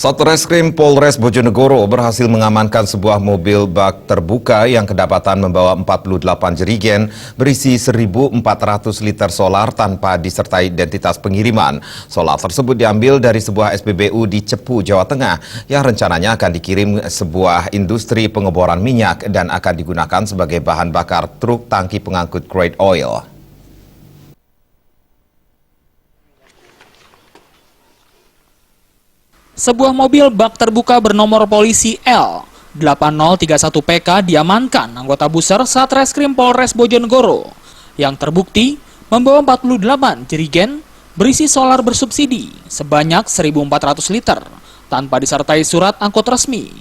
Satreskrim Polres Bojonegoro berhasil mengamankan sebuah mobil bak terbuka yang kedapatan membawa 48 jerigen berisi 1.400 liter solar tanpa disertai identitas pengiriman. Solar tersebut diambil dari sebuah SPBU di Cepu, Jawa Tengah yang rencananya akan dikirim sebuah industri pengeboran minyak dan akan digunakan sebagai bahan bakar truk tangki pengangkut crude oil. Sebuah mobil bak terbuka bernomor polisi L8031PK diamankan anggota Buser Satreskrim Polres Bojonegoro yang terbukti membawa 48 jerigen berisi solar bersubsidi sebanyak 1.400 liter tanpa disertai surat angkut resmi.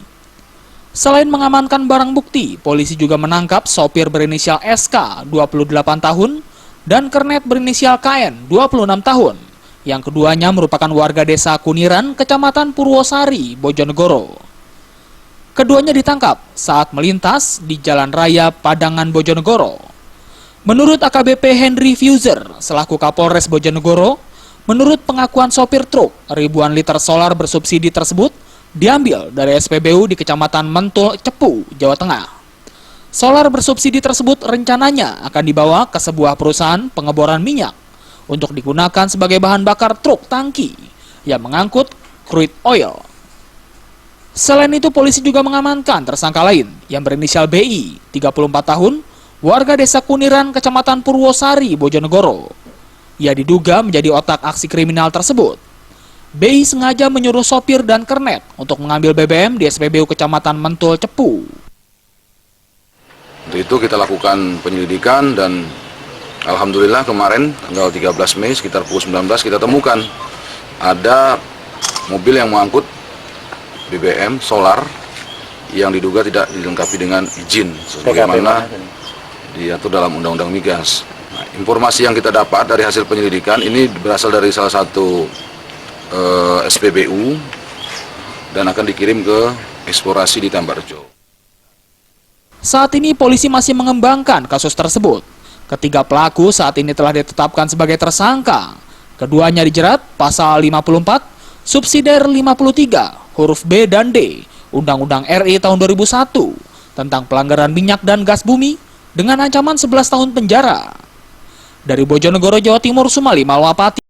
Selain mengamankan barang bukti, polisi juga menangkap sopir berinisial SK 28 tahun dan kernet berinisial KN 26 tahun. Yang keduanya merupakan warga desa Kuniran, Kecamatan Purwosari, Bojonegoro. Keduanya ditangkap saat melintas di Jalan Raya Padangan, Bojonegoro. Menurut AKBP Henry Fuser, selaku Kapolres Bojonegoro, menurut pengakuan sopir truk, ribuan liter solar bersubsidi tersebut diambil dari SPBU di Kecamatan Mentul, Cepu, Jawa Tengah. Solar bersubsidi tersebut rencananya akan dibawa ke sebuah perusahaan pengeboran minyak untuk digunakan sebagai bahan bakar truk tangki yang mengangkut crude oil. Selain itu, polisi juga mengamankan tersangka lain yang berinisial BI, 34 tahun, warga desa Kuniran, Kecamatan Purwosari, Bojonegoro. Ia diduga menjadi otak aksi kriminal tersebut. BI sengaja menyuruh sopir dan kernet untuk mengambil BBM di SPBU Kecamatan Mentul, Cepu. Untuk itu kita lakukan penyelidikan dan alhamdulillah kemarin tanggal 13 Mei sekitar pukul 19 kita temukan ada mobil yang mengangkut BBM solar yang diduga tidak dilengkapi dengan izin sebagaimana diatur dalam Undang-Undang Migas. Nah, informasi yang kita dapat dari hasil penyelidikan ini berasal dari salah satu SPBU dan akan dikirim ke eksplorasi di Tambarjo. Saat ini polisi masih mengembangkan kasus tersebut. Ketiga pelaku saat ini telah ditetapkan sebagai tersangka. Keduanya dijerat pasal 54, subsidiar 53, huruf B dan D, Undang-Undang RI tahun 2001 tentang pelanggaran minyak dan gas bumi dengan ancaman 11 tahun penjara. Dari Bojonegoro, Jawa Timur, Sumali Malwapati.